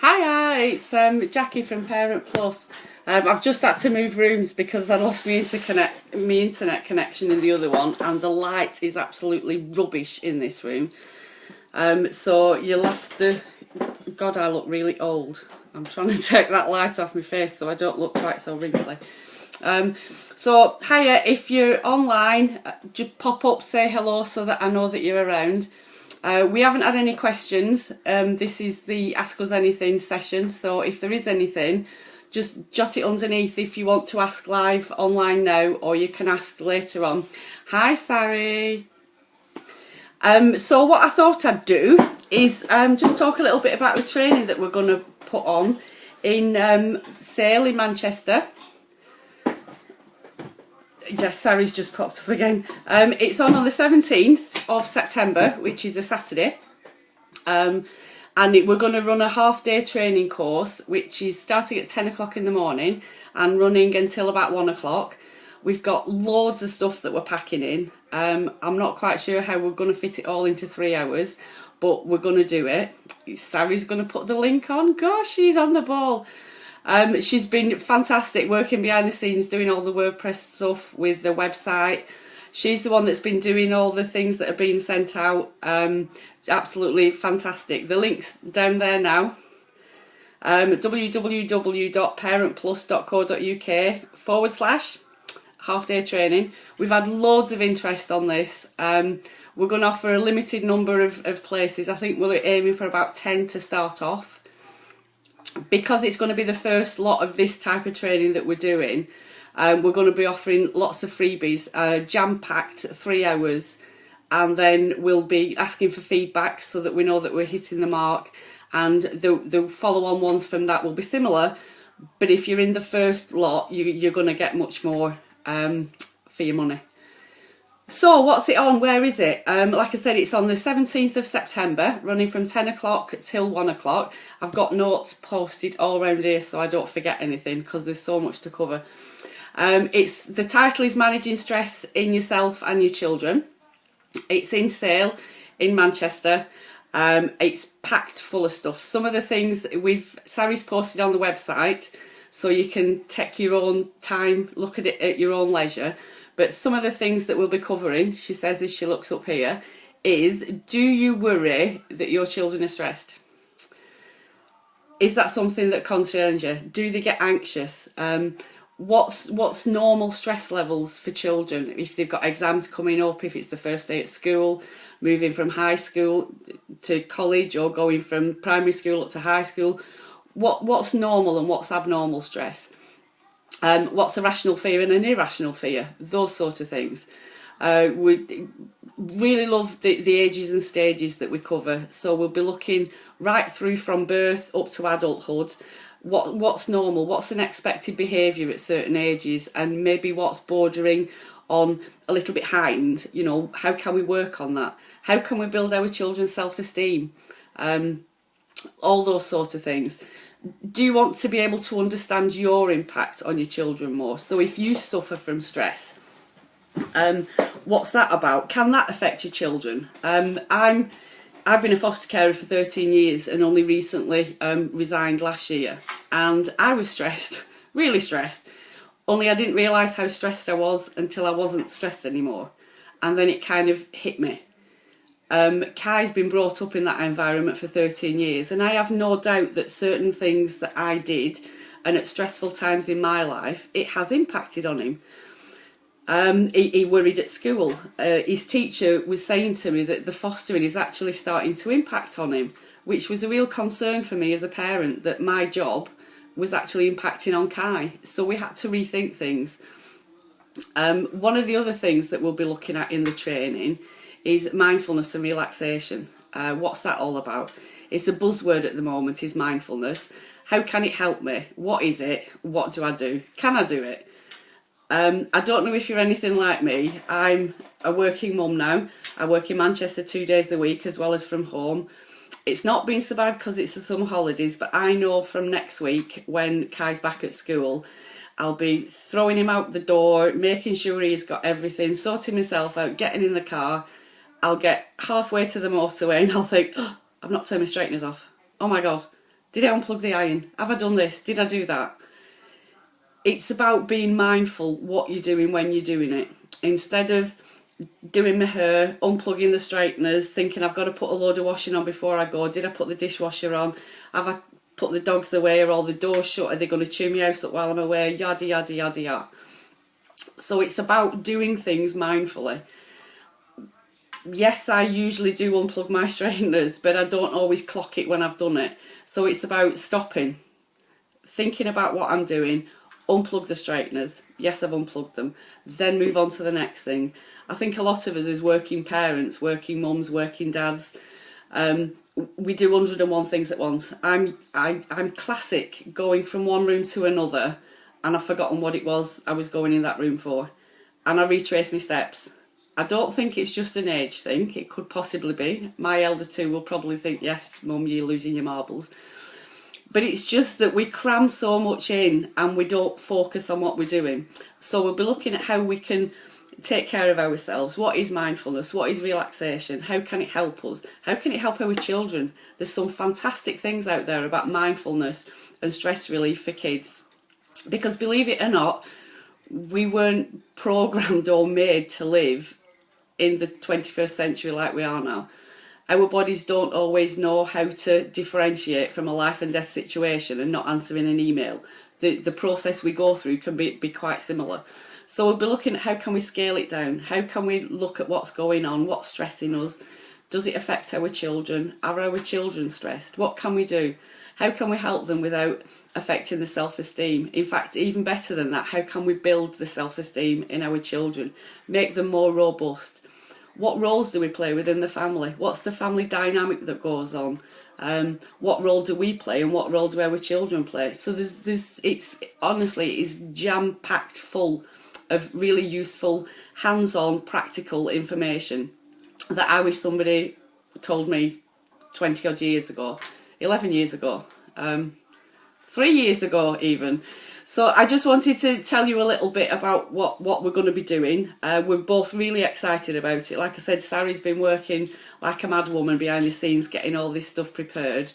Hiya, it's Jackie from Parent Plus. I've just had to move rooms because I lost my internet connection in the other one, and the light is absolutely rubbish in this room. So you'll have to... God, I look really old. I'm trying to take that light off my face so I don't look quite so wrinkly. So hiya, if you're online, just pop up, say hello so that I know that you're around. We haven't had any questions. This is the Ask Us Anything session, so if there is anything, just jot it underneath if you want to ask live online now, or you can ask later on. Hi Sari. So what I thought I'd do is just talk a little bit about the training that we're going to put on in Sale in Manchester. Yes, Sari's just popped up again. It's on the 17th of September, which is a Saturday. And we're going to run a half-day training course, which is starting at 10 o'clock in the morning and running until about 1 o'clock. We've got loads of stuff that we're packing in. I'm not quite sure how we're going to fit it all into 3 hours, but we're going to do it. Sari's going to put the link on. Gosh, she's on the ball. She's been fantastic working behind the scenes, doing all the WordPress stuff with the website. She's the one that's been doing all the things that are being sent out. Absolutely fantastic. The link's down there now. www.parentplus.co.uk/half-day training. We've had loads of interest on this. We're going to offer a limited number of places. I think we're aiming for about 10 to start off. Because it's going to be the first lot of this type of training that we're doing, we're going to be offering lots of freebies, jam-packed 3 hours, and then we'll be asking for feedback so that we know that we're hitting the mark, and the follow-on ones from that will be similar, but if you're in the first lot, you're going to get much more for your money. So what's it on? Where is it? Like I said, it's on the 17th of September, running from 10 o'clock till 1 o'clock. I've got notes posted all around here so I don't forget anything because there's so much to cover. The title is Managing Stress in Yourself and Your Children. It's in Sale in Manchester. It's packed full of stuff. Some of the things Sari's posted on the website, so you can take your own time, look at it at your own leisure. But some of the things that we'll be covering, she says as she looks up here, is, do you worry that your children are stressed? Is that something that concerns you? Do they get anxious? What's normal stress levels for children if they've got exams coming up, if it's the first day at school, moving from high school to college, or going from primary school up to high school? What's normal and what's abnormal stress? What's a rational fear and an irrational fear? Those sort of things. We really love the ages and stages that we cover. So we'll be looking right through from birth up to adulthood. What's normal? What's an expected behaviour at certain ages? And maybe what's bordering on a little bit heightened? You know, how can we work on that? How can we build our children's self-esteem? All those sort of things. Do you want to be able to understand your impact on your children more? So if you suffer from stress, what's that about? Can that affect your children? I've been a foster carer for 13 years and only recently resigned last year. And I was stressed, really stressed. Only I didn't realise how stressed I was until I wasn't stressed anymore. And then it kind of hit me. Kai's been brought up in that environment for 13 years, and I have no doubt that certain things that I did and at stressful times in my life, it has impacted on him. He worried at school. His teacher was saying to me that the fostering is actually starting to impact on him, which was a real concern for me as a parent, that my job was actually impacting on Kai. So we had to rethink things. One of the other things that we'll be looking at in the training is mindfulness and relaxation. What's that all about? It's a buzzword at the moment, is mindfulness. How can it help me? What is it? What do I do? Can I do it? I don't know if you're anything like me. I'm a working mum now. I work in Manchester 2 days a week as well as from home. It's not been so bad because it's the summer holidays, but I know from next week when Kai's back at school, I'll be throwing him out the door, making sure he's got everything, sorting myself out, getting in the car. I'll get halfway to the motorway and I'll think, oh, I've not turned my straighteners off. Oh my God, Did I unplug the iron? Have I done this? Did I do that? It's about being mindful what you're doing when you're doing it. Instead of doing my hair, unplugging the straighteners, thinking I've got to put a load of washing on before I go. Did I put the dishwasher on? Have I put the dogs away? Are all the doors shut? Are they going to chew me house up while I'm away? Yada, yada, yada, yada. So it's about doing things mindfully. Yes, I usually do unplug my straighteners, but I don't always clock it when I've done it. So it's about stopping, thinking about what I'm doing, unplug the straighteners. Yes, I've unplugged them. Then move on to the next thing. I think a lot of us as working parents, working mums, working dads, we do 101 things at once. I'm classic going from one room to another, and I've forgotten what it was I was going in that room for, and I retrace my steps. I don't think it's just an age thing. It could possibly be. My elder two will probably think, yes, Mum, you're losing your marbles. But it's just that we cram so much in and we don't focus on what we're doing. So we'll be looking at how we can take care of ourselves. What is mindfulness? What is relaxation? How can it help us? How can it help our children? There's some fantastic things out there about mindfulness and stress relief for kids. Because believe it or not, we weren't programmed or made to live in the 21st century like we are now. Our bodies don't always know how to differentiate from a life and death situation and not answering an email. The process we go through can be quite similar. So we'll be looking at how can we scale it down? How can we look at what's going on? What's stressing us? Does it affect our children? Are our children stressed? What can we do? How can we help them without affecting the self-esteem? In fact, even better than that, how can we build the self-esteem in our children? Make them more robust? What roles do we play within the family? What's the family dynamic that goes on? What role do we play and what role do our children play? So it's honestly is jam-packed full of really useful, hands-on, practical information that I wish somebody told me 20 odd years ago, 11 years ago, 3 years ago even. So I just wanted to tell you a little bit about what we're going to be doing. We're both really excited about it. Like I said, Sari's been working like a mad woman behind the scenes getting all this stuff prepared.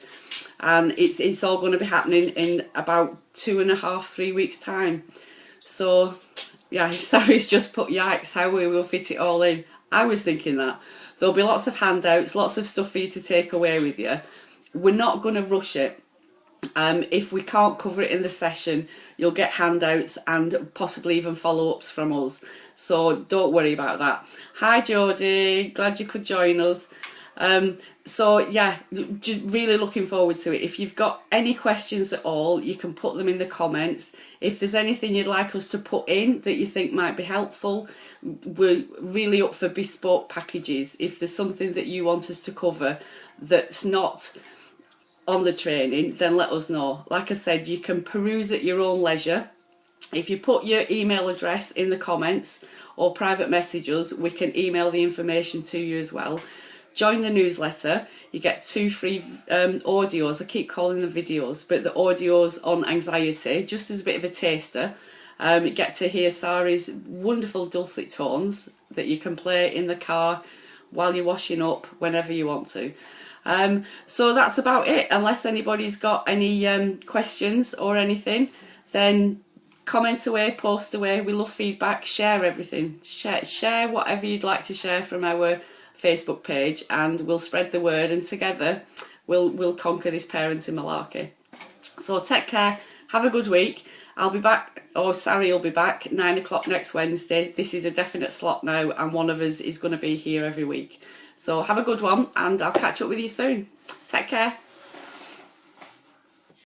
And it's all going to be happening in about 2.5, 3 weeks' time. So, yeah, Sari's just put, yikes, how we will fit it all in. I was thinking that. There'll be lots of handouts, lots of stuff for you to take away with you. We're not going to rush it. If we can't cover it in the session, you'll get handouts and possibly even follow-ups from us. So don't worry about that. Hi Jodie, glad you could join us. So yeah, really looking forward to it. If you've got any questions at all, you can put them in the comments. If there's anything you'd like us to put in that you think might be helpful, we're really up for bespoke packages. If there's something that you want us to cover that's not on the training, then let us know. Like I said, you can peruse at your own leisure. If you put your email address in the comments or private message us, we can email the information to you as well. Join the newsletter. You get 2 free audios. I keep calling them videos, but the audios on anxiety, just as a bit of a taster. You get to hear Sari's wonderful dulcet tones that you can play in the car while you're washing up, whenever you want to. So that's about it. Unless anybody's got any questions or anything, then comment away, post away. We love feedback. Share everything. Share whatever you'd like to share from our Facebook page, and we'll spread the word, and together we'll conquer this parenting malarkey. So take care. Have a good week. I'll be back, or Sari will be back 9 o'clock next Wednesday. This is a definite slot now, and one of us is going to be here every week. So have a good one, and I'll catch up with you soon. Take care.